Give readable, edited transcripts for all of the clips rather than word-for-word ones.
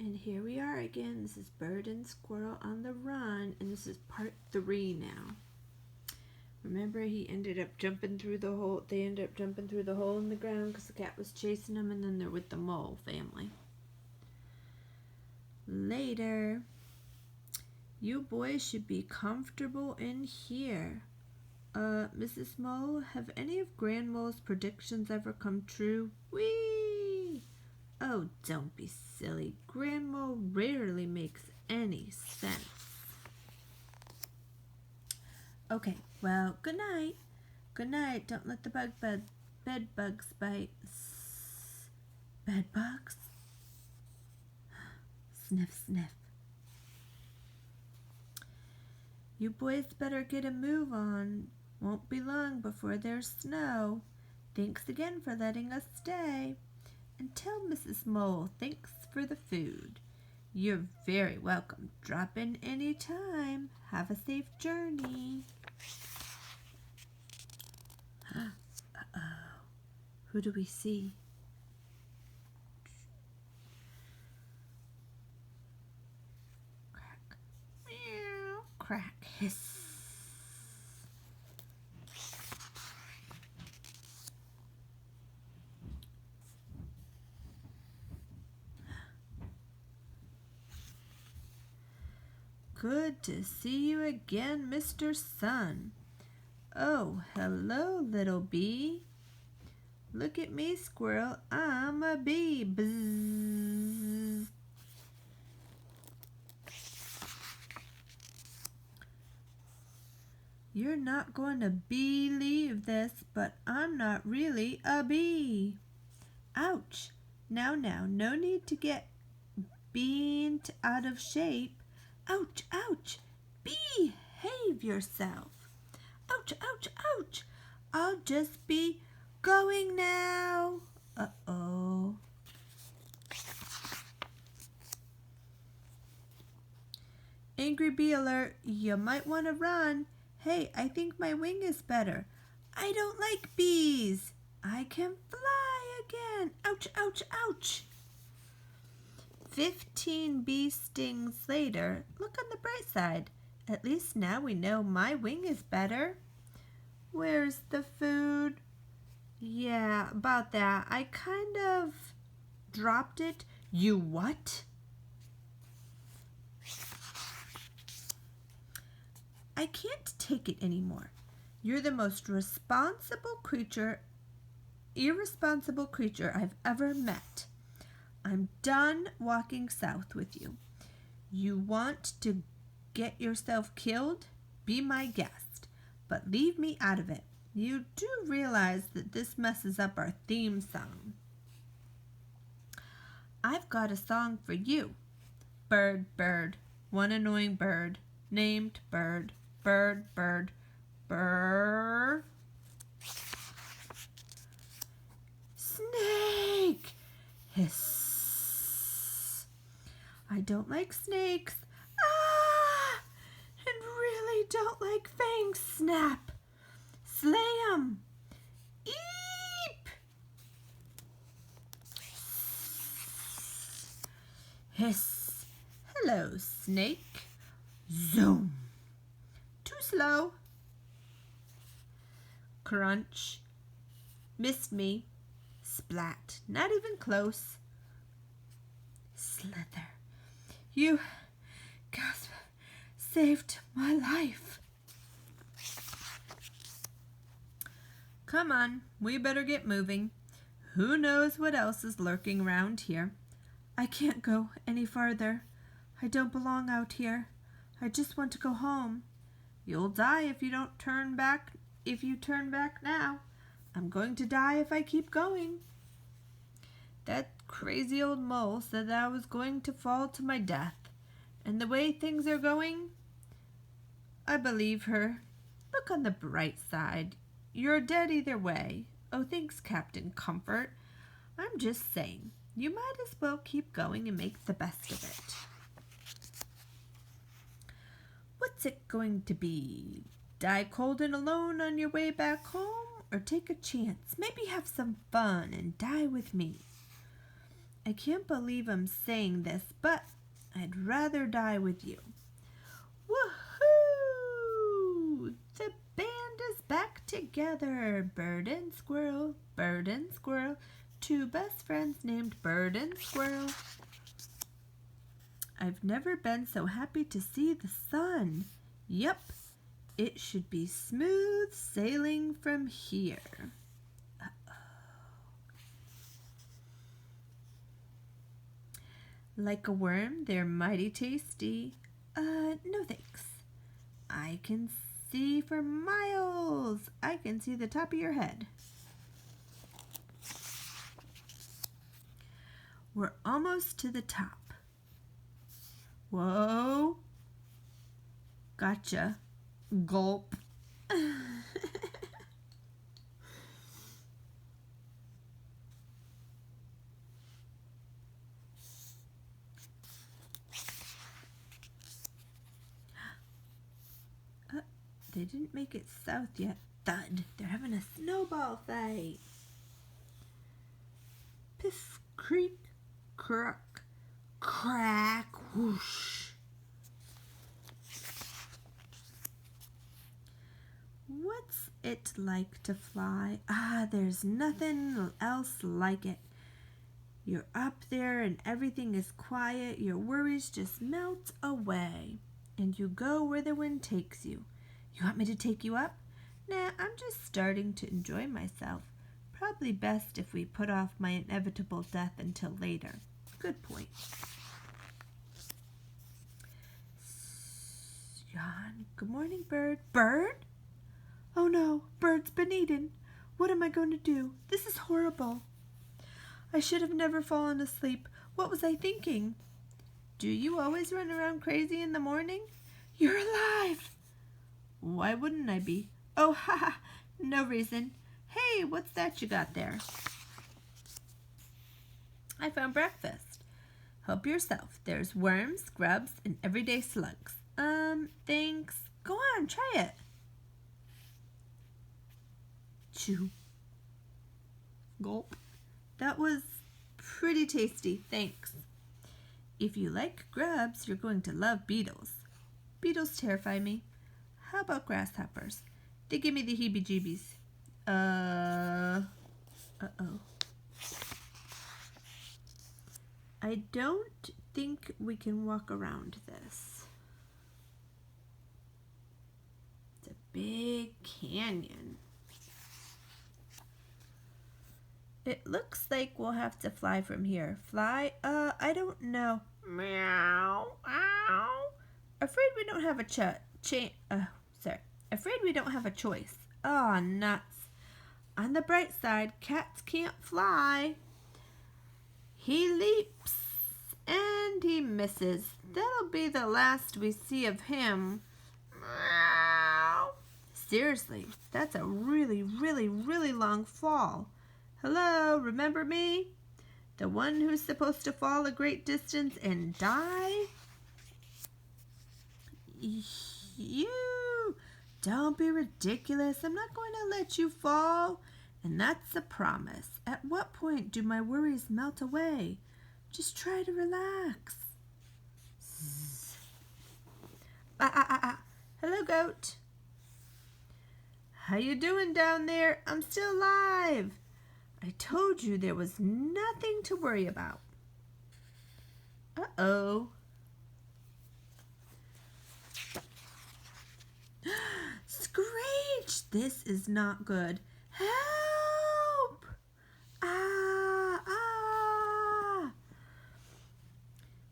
And here we are again. This is Bird and Squirrel on the Run, and this is part 3 now. Remember, he ended up jumping through the hole. They ended up jumping through the hole in the ground because the cat was chasing them, and then they're with the mole family. Later. You boys should be comfortable in here. Mrs. Mole, have any of Grand Mole's predictions ever come true? Whee! Oh, don't be silly. Grand Mole rarely makes any sense. Okay, well, good night. Good night. Don't let the bed bugs bite. Bed bugs? Sniff, sniff. You boys better get a move on. Won't be long before there's snow. Thanks again for letting us stay. And tell Mrs. Mole thanks for the food. You're very welcome. Drop in any time. Have a safe journey. Uh-oh. Who do we see? Crack. Meow. Crack. Hiss. Good to see you again, Mr. Sun. Oh, hello, little bee. Look at me, Squirrel. I'm a bee. Bzzz. You're not going to believe this, but I'm not really a bee. Ouch. Now, no need to get bent out of shape. Ouch, ouch. Behave yourself. Ouch, ouch, ouch. I'll just be going now. Uh-oh. Angry bee alert. You might want to run. Hey, I think my wing is better. I don't like bees. I can fly again. Ouch, ouch, ouch. 15 bee stings later. Look on the bright side. At least now we know my wing is better. Where's the food? Yeah, about that. I kind of dropped it. You what? I can't take it anymore. You're the most irresponsible creature I've ever met. I'm done walking south with you. You want to get yourself killed? Be my guest, but leave me out of it. You do realize that this messes up our theme song. I've got a song for you. Bird, bird, one annoying bird, named Bird, bird, bird, bird. Snake! Hiss. I don't like snakes. Ah! And really don't like fangs. Snap. Slay 'em. Eep. Hiss. Hello, snake. Zoom. Too slow. Crunch. Missed me. Splat. Not even close. Slither. You, gasp, saved my life. Come on, we better get moving. Who knows what else is lurking around here? I can't go any farther. I don't belong out here. I just want to go home. You'll die if you don't turn back. If you turn back now, I'm going to die if I keep going. That crazy old mole said that I was going to fall to my death. And the way things are going, I believe her. Look on the bright side. You're dead either way. Oh, thanks, Captain Comfort. I'm just saying, you might as well keep going and make the best of it. What's it going to be? Die cold and alone on your way back home? Or take a chance, maybe have some fun and die with me? I can't believe I'm saying this, but I'd rather die with you. Woohoo! The band is back together. Bird and squirrel, bird and squirrel. Two best friends named Bird and Squirrel. I've never been so happy to see the sun. Yep, it should be smooth sailing from here. Like a worm, they're mighty tasty. No thanks. I can see for miles. I can see the top of your head. We're almost to the top. Whoa. Gotcha. Gulp. They didn't make it south yet. Thud. They're having a snowball fight. Piff, creak, crack, crack, whoosh. What's it like to fly? There's nothing else like it. You're up there and everything is quiet. Your worries just melt away. And you go where the wind takes you. You want me to take you up? Nah, I'm just starting to enjoy myself. Probably best if we put off my inevitable death until later. Good point. Yawn. Good morning, Bird. Bird? Oh no, Bird's been eaten. What am I going to do? This is horrible. I should have never fallen asleep. What was I thinking? Do you always run around crazy in the morning? You're alive! Why wouldn't I be? Oh, ha! No reason. Hey, what's that you got there? I found breakfast. Help yourself. There's worms, grubs, and everyday slugs. Thanks. Go on, try it. Chew. Gulp. That was pretty tasty, thanks. If you like grubs, you're going to love beetles. Beetles terrify me. How about grasshoppers? They give me the heebie-jeebies. Uh-oh. I don't think we can walk around this. It's a big canyon. It looks like we'll have to fly from here. Fly? I don't know. Meow. Ow. Afraid we don't have a Afraid we don't have a choice. Aw, nuts. On the bright side, cats can't fly. He leaps and he misses. That'll be the last we see of him. Meow. Seriously, that's a really, really, really long fall. Hello, remember me? The one who's supposed to fall a great distance and die? You! Don't be ridiculous. I'm not going to let you fall. And that's a promise. At what point do my worries melt away? Just try to relax. Hello, goat. How you doing down there? I'm still alive. I told you there was nothing to worry about. Uh-oh. Screech! This is not good. Help! Ah!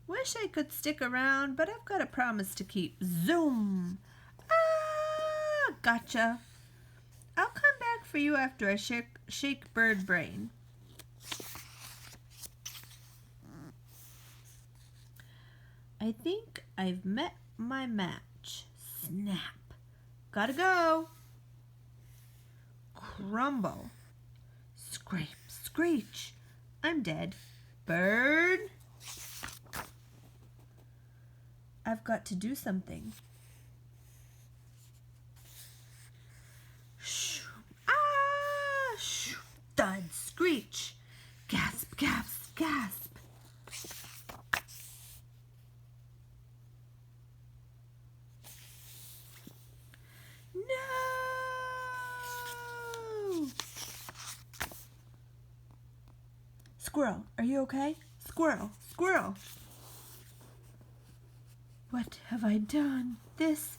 Wish I could stick around, but I've got a promise to keep. Zoom! Ah! Gotcha. I'll come back for you after I shake bird brain. I think I've met my match. Snap. Gotta go. Crumble. Scrape, screech. I'm dead. Bird. I've got to do something. Thud, screech, gasp, gasp, gasp. No! Squirrel, are you okay? Squirrel, Squirrel! What have I done? This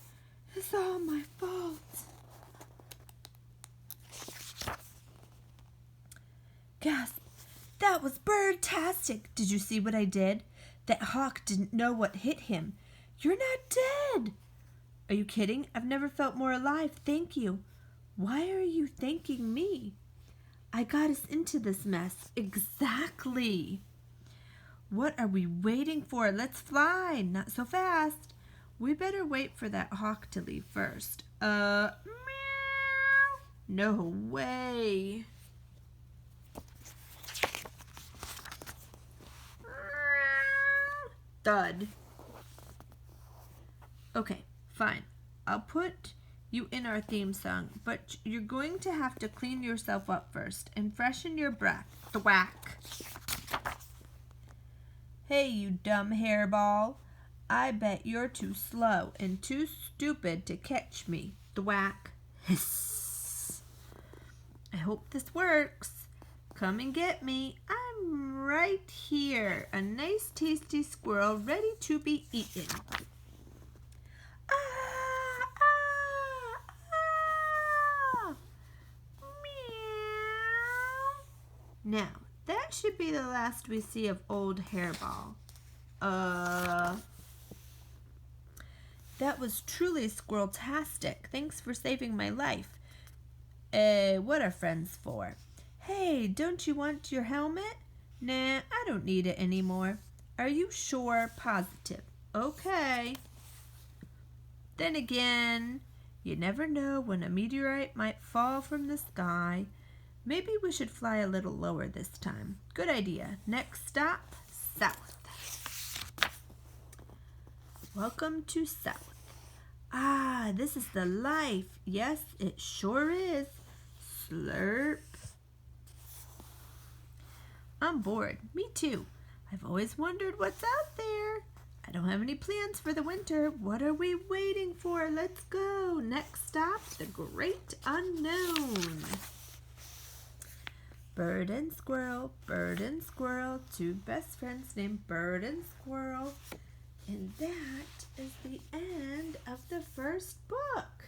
is all my fault. Gasp! That was bird-tastic! Did you see what I did? That hawk didn't know what hit him. You're not dead! Are you kidding? I've never felt more alive. Thank you. Why are you thanking me? I got us into this mess. Exactly. What are we waiting for? Let's fly. Not so fast. We better wait for that hawk to leave first. Meow. No way. Thud. Okay, fine. I'll put you in our theme song, but you're going to have to clean yourself up first and freshen your breath. Thwack. Hey, you dumb hairball. I bet you're too slow and too stupid to catch me. Thwack. Hiss. I hope this works. Come and get me. I'm right here. A nice tasty squirrel ready to be eaten. Ah, ah, ah. Meow. Now, that should be the last we see of old Hairball. That was truly squirrel-tastic. Thanks for saving my life. What are friends for? Hey, don't you want your helmet? Nah, I don't need it anymore. Are you sure? Positive. Okay. Then again, you never know when a meteorite might fall from the sky. Maybe we should fly a little lower this time. Good idea. Next stop, south. Welcome to south. Ah, this is the life. Yes, it sure is. Slurp. I'm bored. Me too. I've always wondered what's out there. I don't have any plans for the winter. What are we waiting for? Let's go. Next stop, the great unknown. Bird and squirrel, two best friends named Bird and Squirrel. And that is the end of the first book.